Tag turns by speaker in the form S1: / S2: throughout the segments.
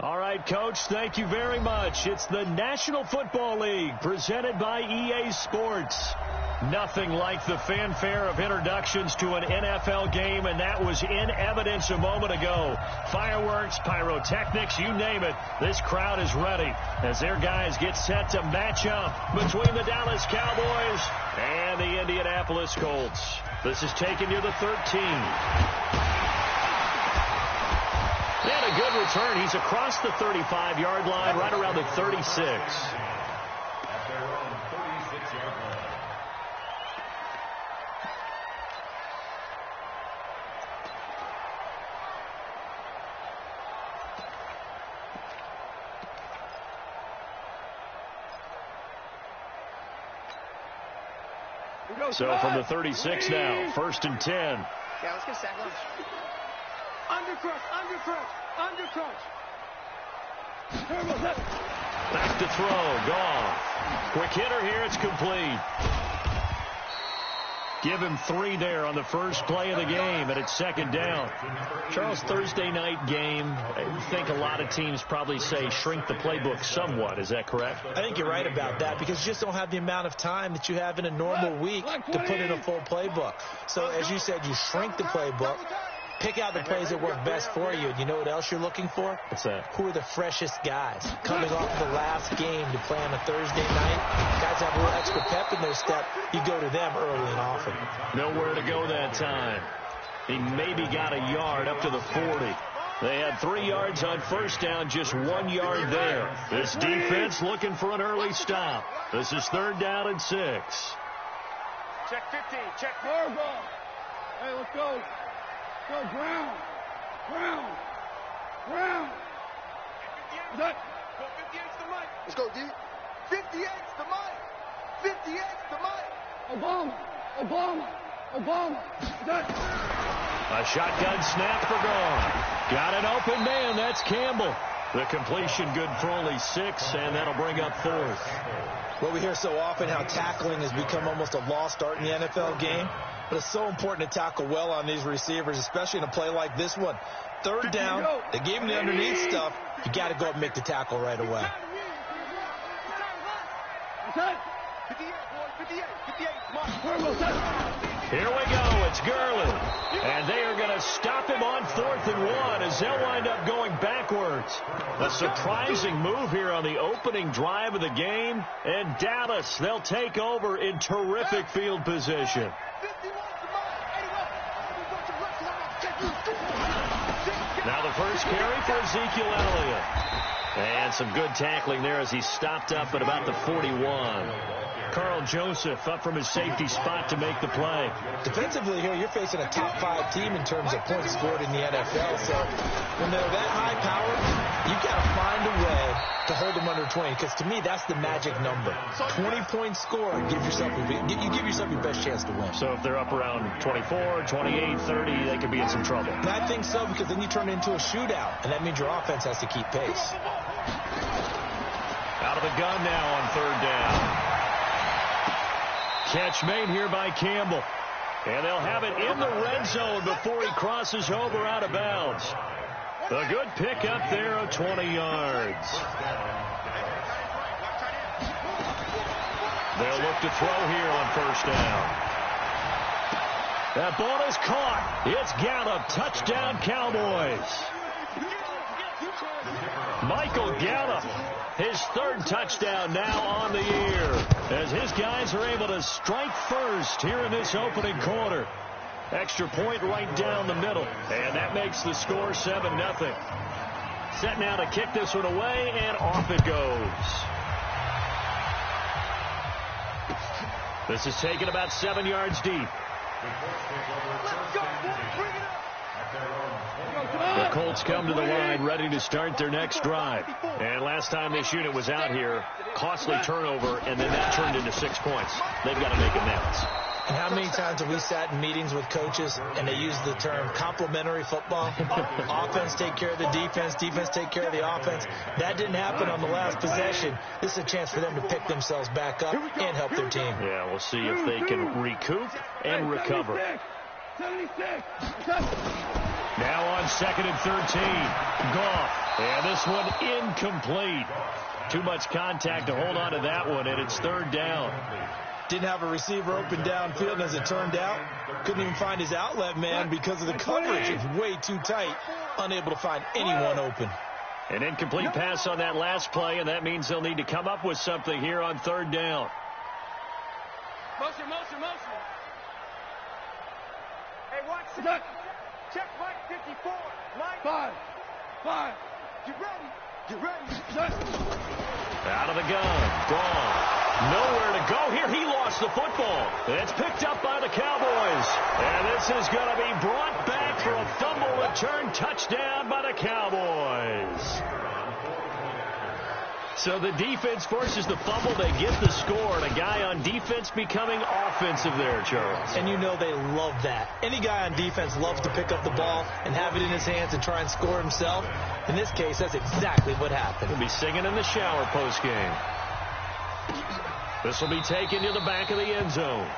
S1: All right, Coach, thank you very much. It's the National Football League presented by EA Sports. Nothing like the fanfare of introductions to an NFL game, and that was in evidence a moment ago. Fireworks, pyrotechnics, you name it. This crowd is ready as their guys get set to match up between the Dallas Cowboys and the Indianapolis Colts. This is taken near the 13. And a good return. He's across the 35-yard line, right around the 36. So from the 36 now, 1st and 10.
S2: Yeah, let's get sack lunch. Undercrush.
S1: Back to throw, gone. Quick hitter here, it's complete. Give him 3 there on the first play of the game, and it's 2nd down. Charles, Thursday night game, I think a lot of teams probably say shrink the playbook somewhat. Is that correct?
S3: I think you're right about that because you just don't have the amount of time that you have in a normal week to put in a full playbook. So, as you said, you shrink the playbook, pick out the plays that work best for you, and you know what else you're looking for?
S1: What's that?
S3: Who are the freshest guys coming off the last game to play on a Thursday night? Guys have a little extra pep in their step. You go to them early and often.
S1: Nowhere to go that time. He maybe got a yard up to the 40. They had 3 yards on first down, just 1 yard there. This defense looking for an early stop. This is 3rd down and 6.
S2: Check 15. Check.
S4: Hey, let's go. Go, ground.
S2: Go 58's the mic. Let's go, D. 58's the mic. 58's the mic.
S4: Obama.
S1: A shotgun snap for gone. Got an open man. That's Campbell. The completion good for only 6, and that'll bring up 4th.
S3: Well, we hear so often how tackling has become almost a lost art in the NFL game. But it's so important to tackle well on these receivers, especially in a play like this one. 3rd down, they gave him the underneath stuff. You got to go up and make the tackle right away.
S2: 58,
S1: Here we go. It's Gurley. And they are going to stop him on 4th and 1 as they'll wind up going backwards. A surprising move here on the opening drive of the game. And Dallas, they'll take over in terrific field position. Now the first carry for Ezekiel Elliott. And some good tackling there as he stopped up at about the 41. Carl Joseph up from his safety spot to make the play.
S3: Defensively here, you're facing a top 5 team in terms of points scored in the NFL. So when they're that high powered, you've got to find a way to hold them under 20. Because to me, that's the magic number. 20 points scored, you give yourself your best chance to win.
S1: So if they're up around 24, 28, 30, they could be in some trouble.
S3: And I think so, because then you turn it into a shootout, and that means your offense has to keep pace.
S1: Out of the gun now on 3rd down. Catch made here by Campbell. And they'll have it in the red zone before he crosses over out of bounds. A good pickup there of 20 yards. They'll look to throw here on 1st down. That ball is caught. It's Gallup. Touchdown, Cowboys. Michael Gallup, his 3rd touchdown now on the year, as his guys are able to strike first here in this opening quarter. Extra point right down the middle, and that makes the score 7-0. Set now to kick this one away, and off it goes. This is taken about 7 yards deep.
S2: Let's go, bring it up.
S1: The Colts come to the line ready to start their next drive. And last time this unit was out here, costly turnover, and then that turned into 6 points. They've got to make amends.
S3: And how many times have we sat in meetings with coaches and they use the term complementary football? Offense take care of the defense, defense take care of the offense. That didn't happen on the last possession. This is a chance for them to pick themselves back up and help their team.
S1: Yeah, we'll see if they can recoup and recover.
S4: 76.
S1: Now on 2nd and 13. Goff And this one incomplete. Too much contact to hold on to that one, and it's third down.
S3: Didn't have a receiver open downfield, and as it turned out, couldn't even find his outlet man because of the coverage. It's way too tight, unable to find anyone open.
S1: An incomplete pass on that last play, and that means they'll need to come up with something here on third down.
S2: Motion. Hey, watch it. Check Mike 54. Mike. Five. Get ready.
S1: Out of the gun. Gone. Nowhere to go here. He lost the football. It's picked up by the Cowboys. And this is going to be brought back for a fumble return touchdown by the Cowboys. So the defense forces the fumble. They get the score. And a guy on defense becoming offensive there, Charles.
S3: And you know they love that. Any guy on defense loves to pick up the ball and have it in his hands and try and score himself. In this case, that's exactly what happened.
S1: He'll be singing in the shower postgame. This will be taken to the back of the end zone.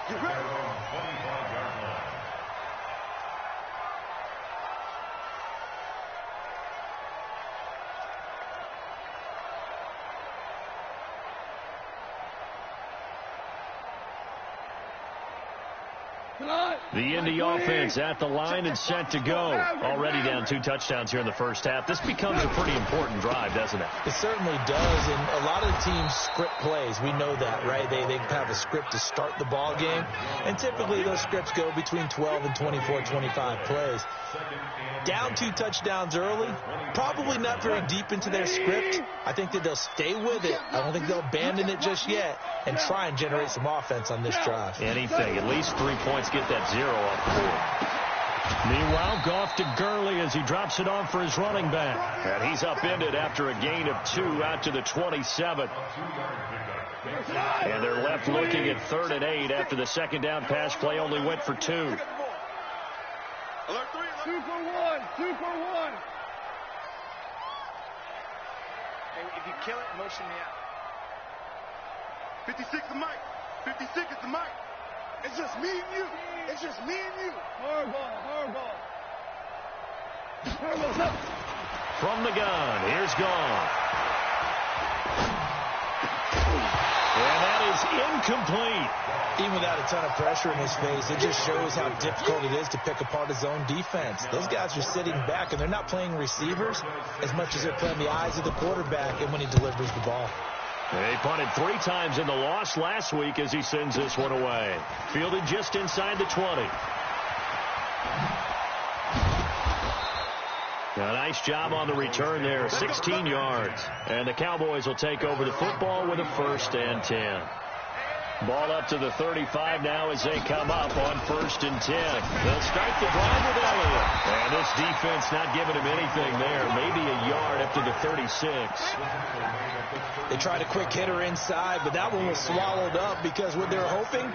S2: Get ready.
S1: The Indy offense at the line and set to go. Already down 2 touchdowns here in the first half. This becomes a pretty important drive, doesn't it?
S3: It certainly does, and a lot of the teams script plays. We know that, right? They have a script to start the ball game, and typically those scripts go between 12 and 24, 25 plays. Down 2 touchdowns early, probably not very deep into their script. I think that they'll stay with it. I don't think they'll abandon it just yet and try and generate some offense on this drive.
S1: Anything. At least 3 points, get that 0 up for. Meanwhile, Goff to Gurley as he drops it on for his running back. And he's upended after a gain of 2 out to the 27. And they're left looking at 3rd and 8 after the second down pass play only went for 2.
S2: Alert 3.
S4: 2 for 1. 2 for 1.
S2: Hey, if you kill it, motion me out. 56 is Mike. 56 is the Mike. It's just me and you. It's just me and you.
S4: Hard ball.
S1: From the gun, here's Goff. And that is incomplete.
S3: Even without a ton of pressure in his face, it just shows how difficult it is to pick apart his own defense. Those guys are sitting back, and they're not playing receivers as much as they're playing the eyes of the quarterback and when he delivers the ball.
S1: They punted 3 times in the loss last week as he sends this one away. Fielded just inside the 20. A nice job on the return there, 16 yards. And the Cowboys will take over the football with a 1st and 10. Ball up to the 35 now as they come up on 1st and 10. They'll start the drive with Elliott. And this defense not giving him anything there. Maybe a yard up to the 36.
S3: They tried a quick hitter inside, but that one was swallowed up because what they're hoping,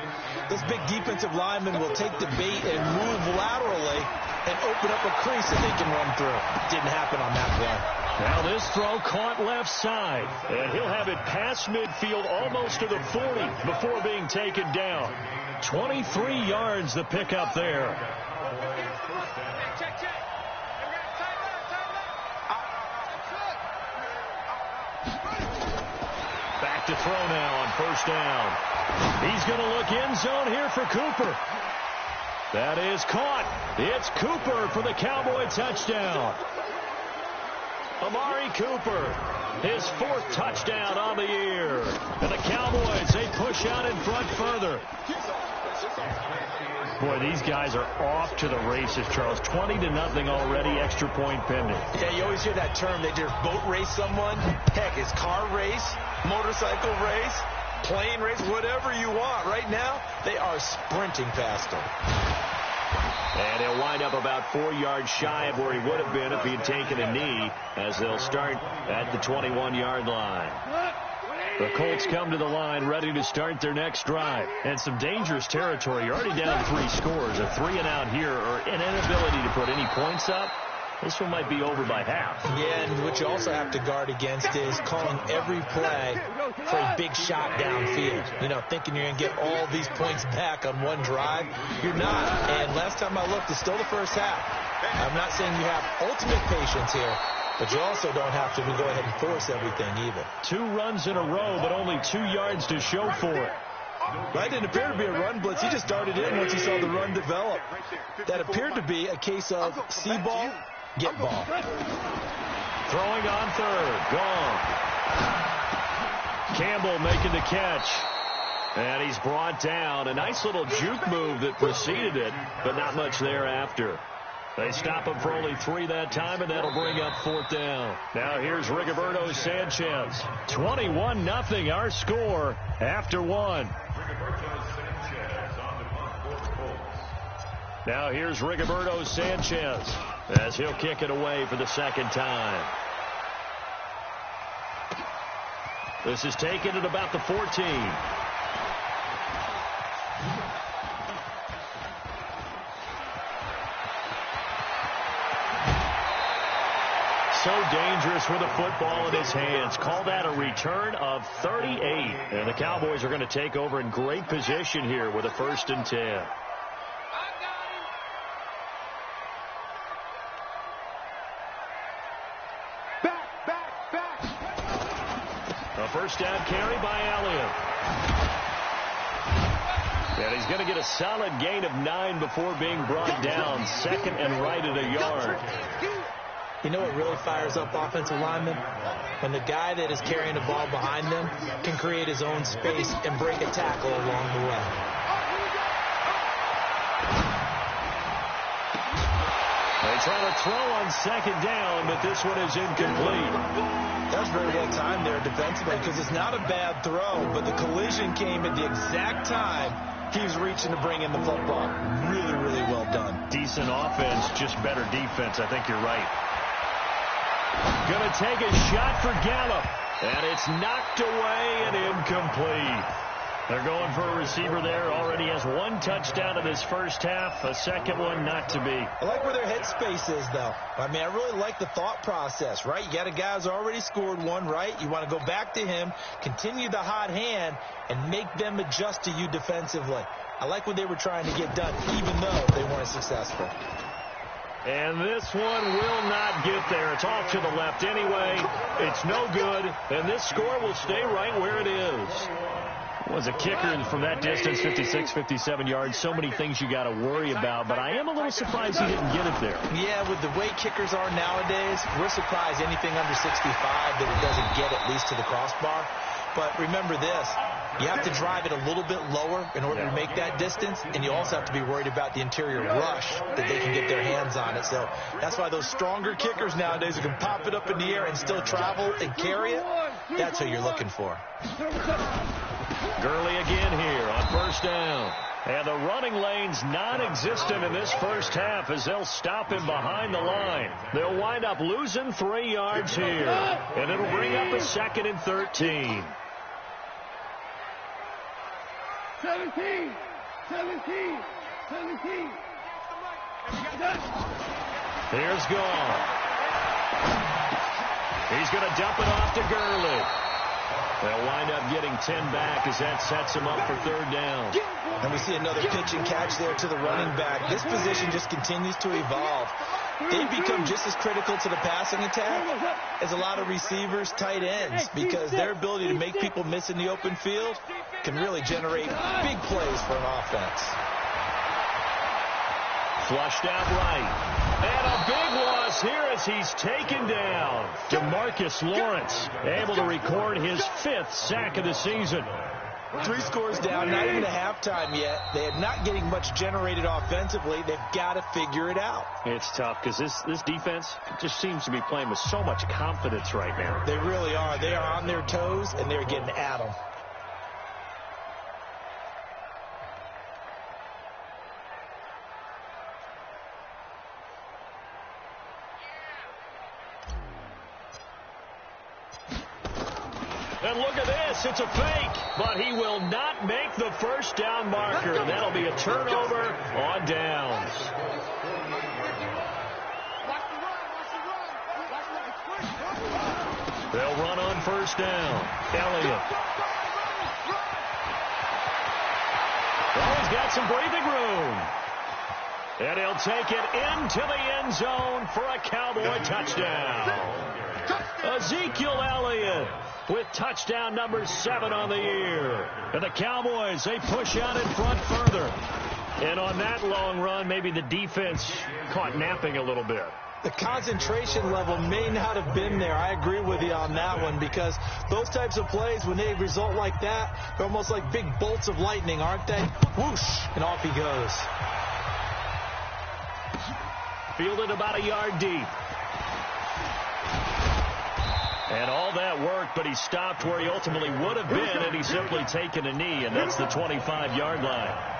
S3: this big defensive lineman will take the bait and move laterally and open up a crease that they can run through. Didn't happen on that play.
S1: Now this throw caught left side, and he'll have it past midfield almost to the 40 before being taken down. 23 yards the pickup there.
S2: Check.
S1: Back to throw now on 1st down. He's going to look end zone here for Cooper. That is caught. It's Cooper for the Cowboy touchdown. Amari Cooper, his 4th touchdown on the year. And the Cowboys, they push out in front further. Boy, these guys are off to the races, Charles. 20-0 already, extra point pending.
S3: Yeah, you always hear that term. They just boat race someone. Heck, it's car race, motorcycle race, plane race, whatever you want. Right now, they are sprinting past them.
S1: And he'll wind up about 4 yards shy of where he would have been if he had taken a knee, as they'll start at the 21-yard line. The Colts come to the line ready to start their next drive. And some dangerous territory. You're already down 3 scores. A 3-and-out here or an inability to put any points up. This one might be over by half.
S3: Yeah, and what you also have to guard against is calling every play for a big shot downfield. You know, thinking you're going to get all these points back on one drive. You're not. And last time I looked, it's still the first half. I'm not saying you have ultimate patience here, but you also don't have to go ahead and force everything either.
S1: 2 runs in a row, but only 2 yards to show for it.
S3: That didn't appear to be a run blitz. He just darted in once he saw the run develop. That appeared to be a case of see ball, get ball.
S1: Throwing on third. Gone. Campbell making the catch. And he's brought down. A nice little juke move that preceded it, but not much thereafter. They stop him for only 3 that time, and that'll bring up 4th down. Now here's Rigoberto Sanchez. 21-0 our score after 1. Now here's Rigoberto Sanchez as he'll kick it away for the 2nd time. This is taken at about the 14. So dangerous with a football in his hands. Call that a return of 38. And the Cowboys are going to take over in great position here with a 1st and 10. A 1st down carry by Elliott. And he's going to get a solid gain of 9 before being brought down. 2nd and right at a yard.
S3: You know what really fires up offensive linemen? When the guy that is carrying the ball behind them can create his own space and break a tackle along the way.
S1: They try to throw on 2nd down, but this one is incomplete.
S3: That was very well timed there defensively because it's not a bad throw, but the collision came at the exact time he was reaching to bring in the football. Really, really well done.
S1: Decent offense, just better defense. I think you're right. Going to take a shot for Gallup, and it's knocked away and incomplete. They're going for a receiver there. Already has 1 touchdown in this 1st half. A 2nd one not to be.
S3: I like where their headspace is, though. I mean, I really like the thought process, right? You got a guy who's already scored 1, right? You want to go back to him, continue the hot hand, and make them adjust to you defensively. I like what they were trying to get done, even though they weren't successful.
S1: And this one will not get there. It's off to the left anyway. It's no good, and this score will stay right where it is. Was a kicker from that distance, 56, 57 yards. So many things you got to worry about, but I am a little surprised he didn't get it there.
S3: Yeah, with the way kickers are nowadays, we're surprised anything under 65 that it doesn't get at least to the crossbar. But remember this, you have to drive it a little bit lower in order to make that distance, and you also have to be worried about the interior rush that they can get their hands on it. So that's why those stronger kickers nowadays who can pop it up in the air and still travel and carry it, that's who you're looking for.
S1: Gurley again here on 1st down. And the running lane's non-existent in this 1st half as they'll him behind the line. They'll wind up losing 3 yards here. And it'll bring up a 2nd and 13.
S4: 17.
S1: Here's Gone. He's going to dump it off to Gurley. They'll wind up getting 10 back as that sets him up for 3rd down.
S3: And we see another pitch and catch there to the running back. This position just continues to evolve. They become just as critical to the passing attack as a lot of receivers, tight ends, because their ability to make people miss in the open field can really generate big plays for an offense.
S1: Flushed out right. And a big loss here as he's taken down. DeMarcus Lawrence able to record his 5th sack of the season.
S3: 3 scores down, not even a halftime yet. They are not getting much generated offensively. They've got to figure it out.
S1: It's tough because this defense just seems to be playing with so much confidence right now.
S3: They really are. They are on their toes, and they're getting at them.
S1: And look at this. It's a fake, but he will not make the 1st down marker. That'll be a turnover on downs. They'll run on 1st down. Elliott. Oh, he's got some breathing room. And he'll take it into the end zone for a Cowboy touchdown. Ezekiel Elliott with touchdown number 7 on the year. And the Cowboys, they push out in front further. And on that long run, maybe the defense caught napping a little bit.
S3: The concentration level may not have been there. I agree with you on that one, because those types of plays, when they result like that, they're almost like big bolts of lightning, aren't they? Whoosh, and off he goes.
S1: Fielded about a yard deep. And all that worked, but he stopped where he ultimately would have been, and he's simply taken a knee, and that's the 25-yard line.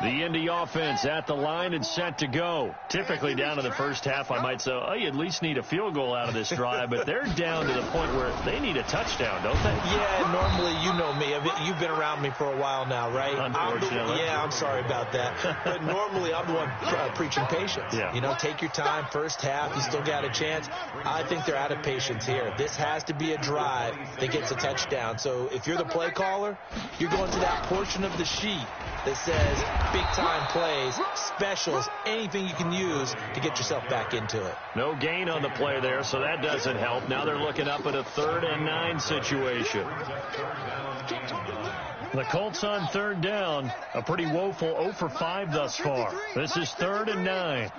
S1: The Indy offense at the line and set to go. Typically down in the first half, I might say, oh, you at least need a field goal out of this drive, but they're down to the point where they need a touchdown, don't they?
S3: Yeah, normally, you know me. You've been around me for a while now, right?
S1: Unfortunately.
S3: I'm sorry about that. But normally, I'm the one preaching patience.
S1: Yeah.
S3: You know, take your time. First half, you still got a chance. I think they're out of patience here. This has to be a drive that gets a touchdown. So if you're the play caller, you're going to that portion of the sheet that says big-time plays, specials, anything you can use to get yourself back into it.
S1: No gain on the play there, so that doesn't help. Now they're looking up at a 3rd and 9 situation. The Colts on 3rd down, a pretty woeful 0 for 5 thus far. This is 3rd and 9.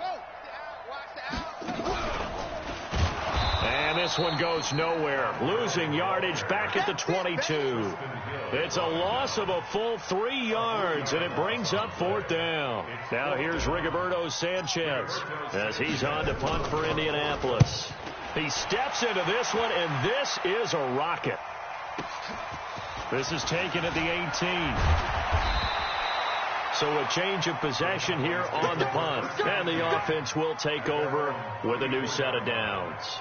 S1: And this one goes nowhere. Losing yardage back at the 22. It's a loss of a full 3 yards, and it brings up 4th down. Now here's Rigoberto Sanchez as he's on to punt for Indianapolis. He steps into this one, and this is a rocket. This is taken at the 18. So a change of possession here on the punt. And the offense will take over with a new set of downs.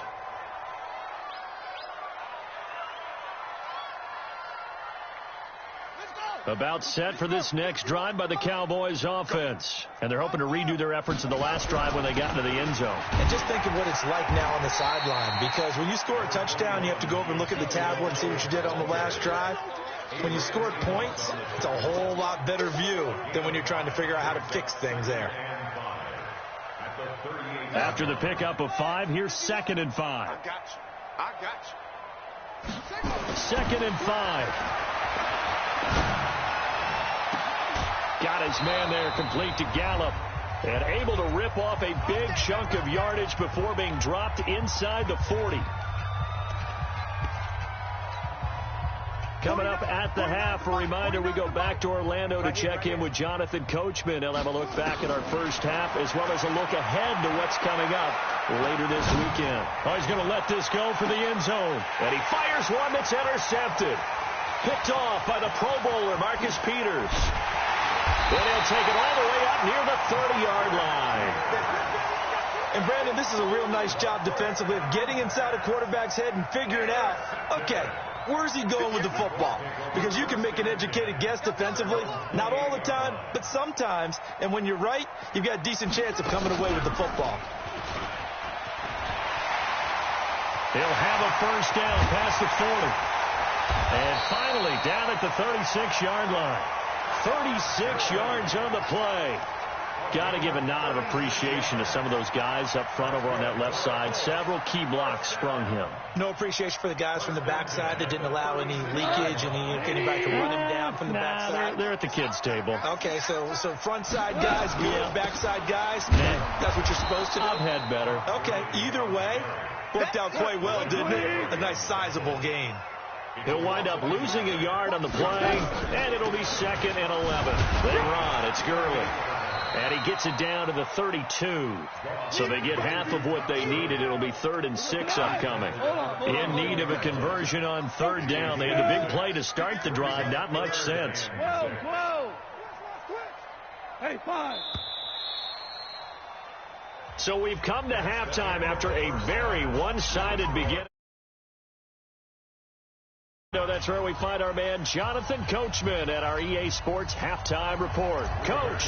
S1: About set for this next drive by the Cowboys offense. And they're hoping to redo their efforts in the last drive when they got into the end zone.
S3: And just think of what it's like now on the sideline, because when you score a touchdown, you have to go over and look at the tablet and see what you did on the last drive. When you scored points, it's a whole lot better view than when you're trying to figure out how to fix things there.
S1: After the pickup of 5, here's 2nd and 5.
S2: I got you.
S1: 2nd and 5. Got his man there complete to Gallup, and able to rip off a big chunk of yardage before being dropped inside the 40. Coming up at the half, a reminder, we go back to Orlando to check in with Jonathan Coachman. He'll have a look back at our first half, as well as a look ahead to what's coming up later this weekend. Oh, he's going to let this go for the end zone, and he fires one that's intercepted. Picked off by the Pro Bowler, Marcus Peters. Then he'll take it all the way up near the 30-yard line.
S3: And, Brandon, this is a real nice job defensively of getting inside a quarterback's head and figuring out, okay, where's he going with the football? Because you can make an educated guess defensively. Not all the time, but sometimes. And when you're right, you've got a decent chance of coming away with the football.
S1: He'll have a first down past the 40. And finally down at the 36-yard line. 36 yards on the play. Got to give a nod of appreciation to some of those guys up front over on that left side. Several key blocks sprung him.
S3: No appreciation for the guys from the backside that didn't allow any leakage, and anybody could run him down from the backside.
S1: They're at the kids' table.
S3: Okay, so front side guys, good, backside guys, that's what you're supposed to do?
S1: I've had better.
S3: Okay, either way, worked out quite well, didn't it? A nice sizable gain.
S1: He'll wind up losing a yard on the play, and it'll be 2nd and 11. They run. It's Gurley. And he gets it down to the 32. So they get half of what they needed. It'll be 3rd and 6 upcoming. In need of a conversion on 3rd down. They had a big play to start the drive. Not much sense.
S4: Hey, 5.
S1: So we've come to halftime after a very one-sided beginning. That's where we find our man Jonathan Coachman at our EA Sports Halftime Report. Coach.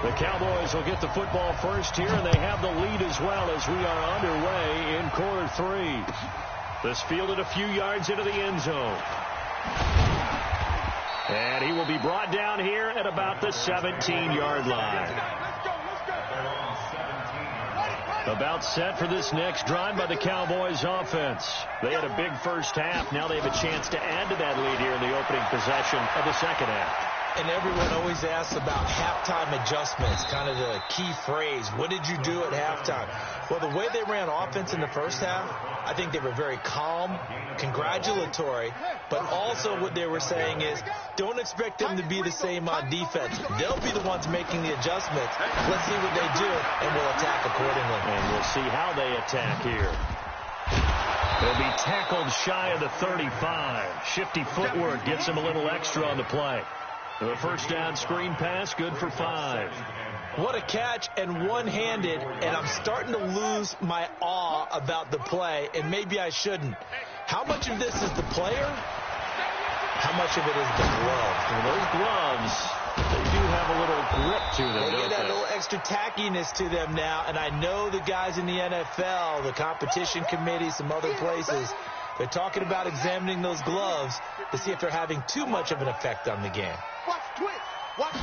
S1: The Cowboys will get the football first here, and they have the lead as well as we are underway in quarter 3. This fielded a few yards into the end zone. And he will be brought down here at about the 17-yard line. About set for this next drive by the Cowboys offense. They had a big first half. Now they have a chance to add to that lead here in the opening possession of the second half.
S3: And everyone always asks about halftime adjustments, kind of the key phrase. What did you do at halftime? Well, the way they ran offense in the first half, I think they were very calm, congratulatory, but also what they were saying is don't expect them to be the same on defense. They'll be the ones making the adjustments. Let's see what they do, and we'll attack accordingly.
S1: And we'll see how they attack here. They'll be tackled shy of the 35. Shifty footwork gets him a little extra on the play. The first down screen pass, good for 5.
S3: What a catch, and one-handed, and I'm starting to lose my awe about the play, and maybe I shouldn't. How much of this is the player? How much of it is the glove?
S1: Well, those gloves, they do have a little grip to them,
S3: They get that little extra tackiness to them now, and I know the guys in the NFL, the competition committee, some other places, they're talking about examining those gloves to see if they're having too much of an effect on the game.
S2: Watch twitch. Watch.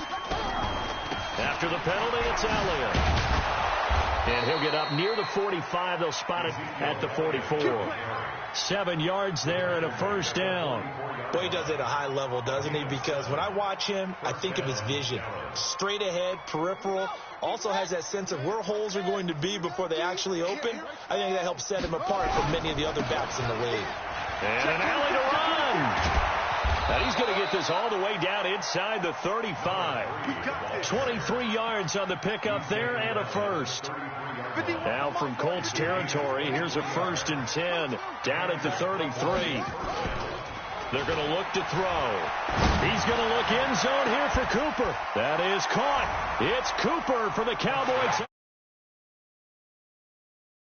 S1: After the penalty, it's Elliott. And he'll get up near the 45. They'll spot it at the 44. 7 yards there and a first down.
S3: Boy, he does it at a high level, doesn't he? Because when I watch him, I think of his vision. Straight ahead, peripheral. Also has that sense of where holes are going to be before they actually open. I think that helps set him apart from many of the other backs in the league.
S1: And an alley to run. And he's going to get this all the way down inside the 35. 23 yards on the pickup there and a first. Now from Colts territory, here's a 1st and 10 down at the 33. They're going to look to throw. He's going to look end zone here for Cooper. That is caught. It's Cooper for the Cowboys.